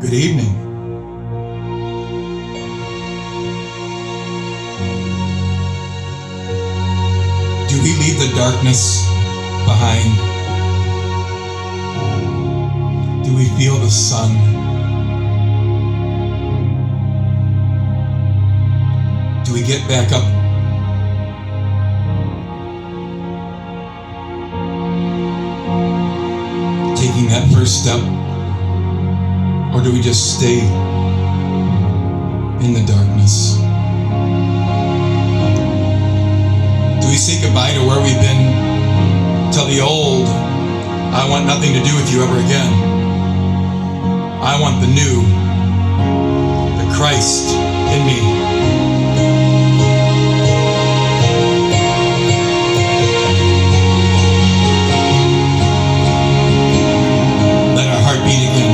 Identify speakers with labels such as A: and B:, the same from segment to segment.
A: Good evening. Do we leave the darkness behind? Do we feel the sun? Do we get back up? Taking that first step? Or do we just stay in the darkness? Do we say goodbye to where we've been? Tell the old, I want nothing to do with you ever again. I want the new, the Christ in me. Let our heart beat again.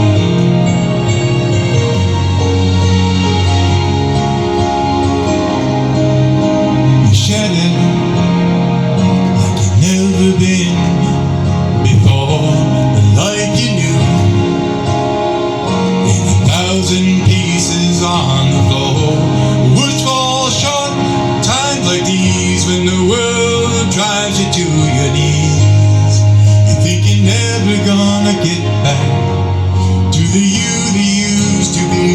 A: On the floor, words fall short. Times like these, when the world drives you to your knees, you think you're never gonna get back to the you that used to be.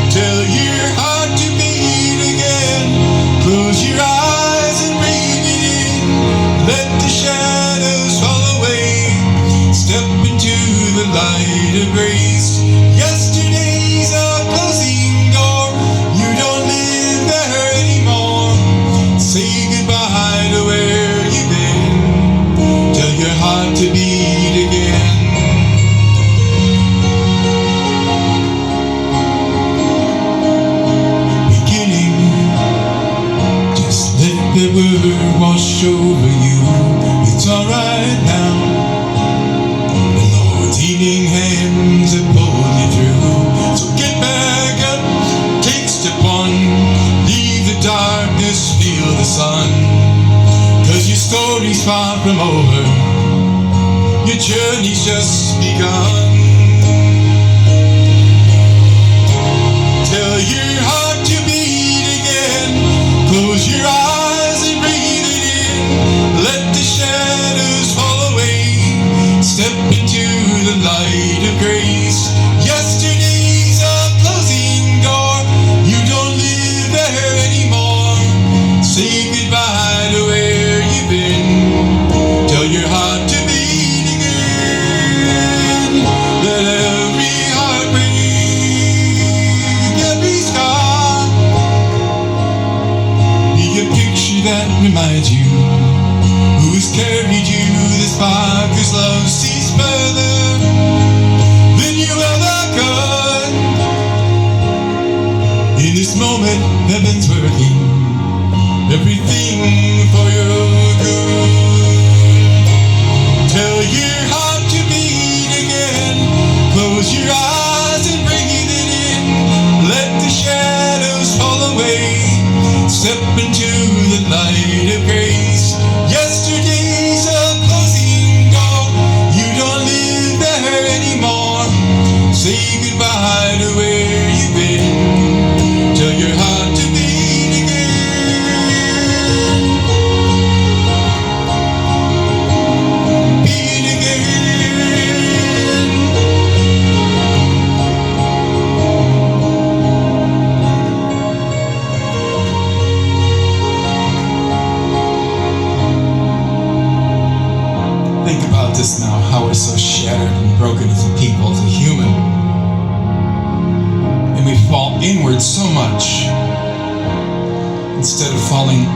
A: Tell your heart to beat again. Close your eyes and breathe it in. Let the shadows fall away. Step into the light of grace. Yesterday's a closing door. You don't live there anymore. Say goodbye to where you've been. Tell your heart to beat again. Beginning, just let the word wash over you. It's alright now. Healing hands that pull you through. So get back up, take step one. Leave the darkness, feel the sun. Cause your story's far from over. Your journey's just begun. Tell your heart to beat again. Close your eyes and breathe it in. Let the shadows fall away. Step into the light of grace. Yesterday's a closing door. You don't live there anymore. Say goodbye to where you've been. Tell your heart to beat again. Let every heart break, every scar be a picture that reminds you who's carried you this far. Cause love sees further than you ever could. In this moment, heaven's working everything for your good. Tell your heart to beat again. Close your eyes and breathe it in. Let the shadows fall away. Step into the light of grace. Yesterday's a closing door. You don't live there anymore. Say goodbye to where you've been. Tell your heart to beat again. Beat again. Think about this now, how we're so shattered and broken as a people, as a human. And we fall inward so much instead of falling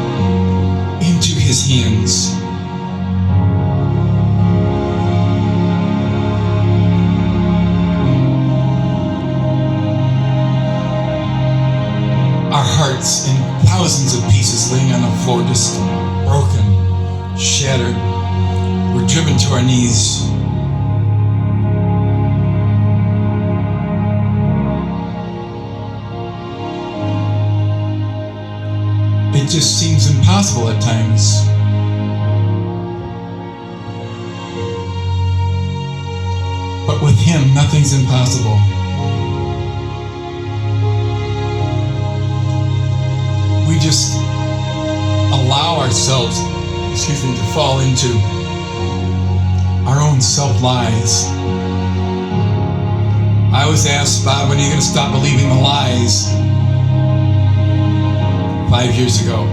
A: into his hands. Our hearts in thousands of pieces laying on the floor, just broken, shattered. We're driven to our knees. It just seems impossible at times. But with Him, nothing's impossible. We just allow ourselves, to fall into our own self-lies. I was asked, Bob, when are you going to stop believing the lies? 5 years ago.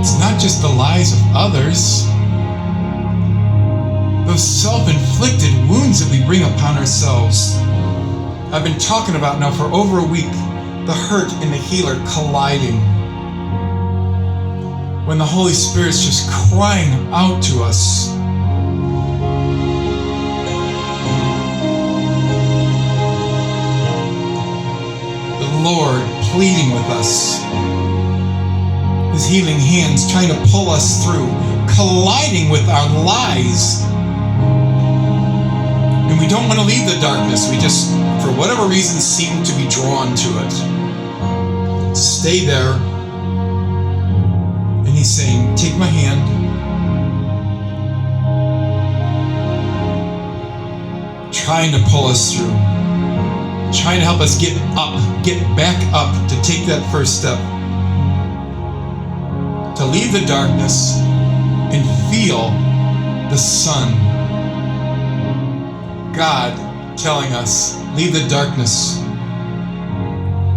A: It's not just the lies of others. Those self-inflicted wounds that we bring upon ourselves. I've been talking about now for over a week, the hurt and the healer colliding. When the Holy Spirit's just crying out to us. The Lord pleading with us. His healing hands trying to pull us through, colliding with our lies. And we don't want to leave the darkness. We just, for whatever reason, seem to be drawn to it. Stay there. And He's saying, take my hand. Trying to pull us through. Trying to help us get back up, to take that first step. To leave the darkness and feel the sun. God telling us, leave the darkness.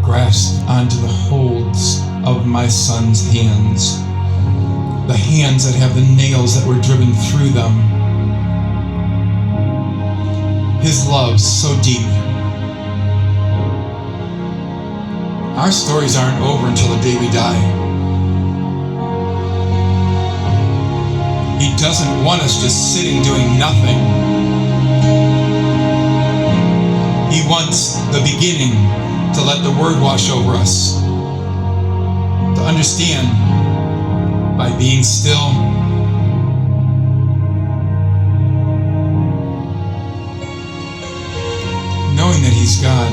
A: Grasp onto the holds of my Son's hands. The hands that have the nails that were driven through them. His love's so deep. Our stories aren't over until the day we die. He doesn't want us just sitting doing nothing. He wants the beginning to let the Word wash over us. To understand by being still. Knowing that He's God.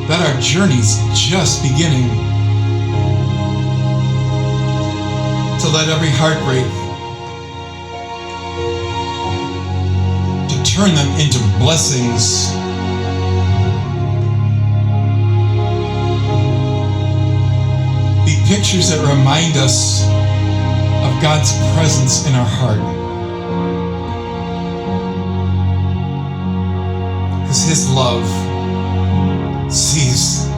A: That our journey's just beginning. To let every heartbreak, to turn them into blessings. Be pictures that remind us of God's presence in our heart. Because His love sees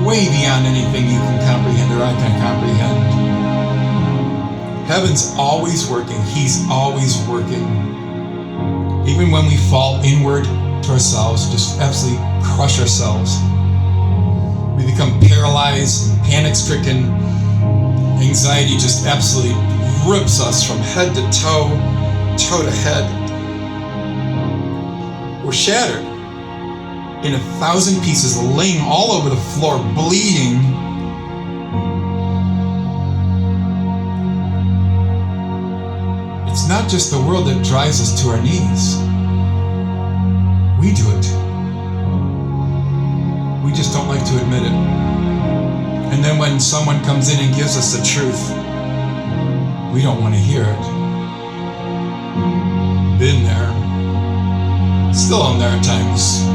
A: way beyond anything you can comprehend or I can comprehend. Heaven's always working. He's always working. Even when we fall inward to ourselves, just absolutely crush ourselves. We become paralyzed, panic-stricken. Anxiety just absolutely rips us from head to toe, toe to head. We're shattered. In 1,000 pieces, laying all over the floor, bleeding. It's not just the world that drives us to our knees. We do it. We just don't like to admit it. And then when someone comes in and gives us the truth, we don't want to hear it. Been there. Still am there at times.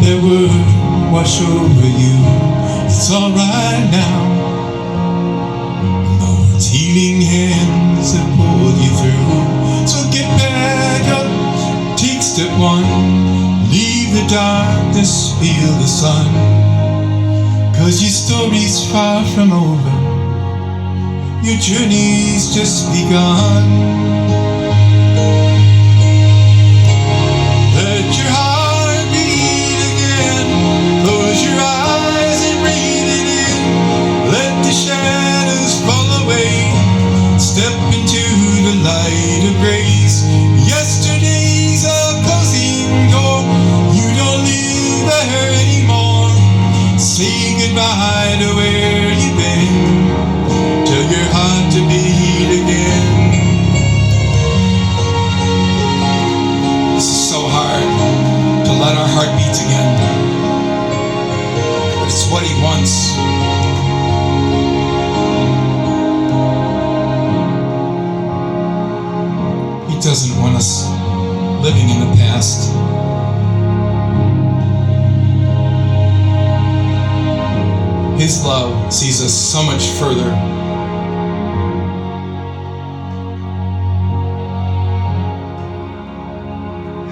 A: Their word wash over you. It's alright now. Lord's healing hands have pulled you through. So get back up, take step one. Leave the darkness, feel the sun. 'Cause your story's far from over. Your journey's just begun. Let your heart step into the light of grace. Yesterday's a closing door. You don't live there anymore. Say goodbye to where you've been. us. He doesn't want us living in the past. His love sees us so much further.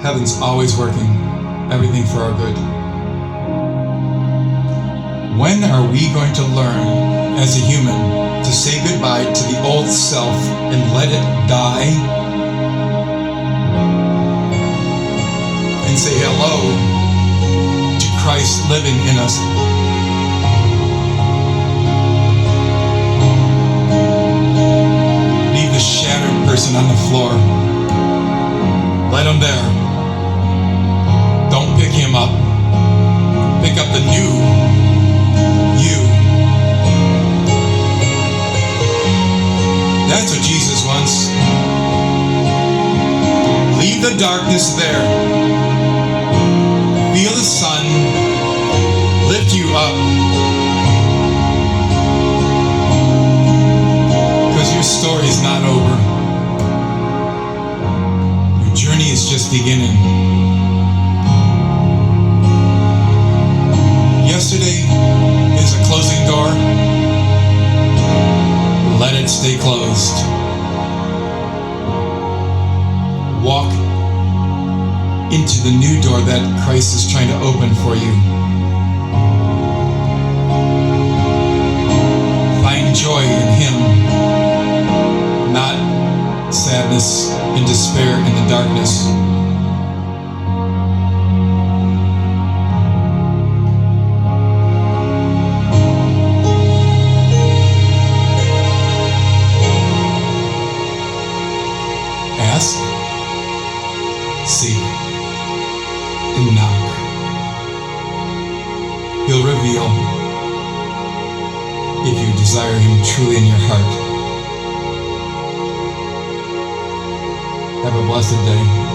A: Heaven's always working, everything for our good. When are we going to learn, as a human, to say goodbye to the old self and let it die? And say hello to Christ living in us. Leave the shattered person on the floor. Let him there. Don't pick him up. Pick up the new you. That's what Jesus wants. Leave the darkness there. Feel the sun lift you up. Because your story is not over. Your journey is just beginning. Yesterday is a closing door. Let it stay closed. Walk into the new door that Christ is trying to open for you. Find joy in Him, not sadness and despair in the darkness. Ask, seek, and knock. He'll reveal if you desire Him truly in your heart. Have a blessed day.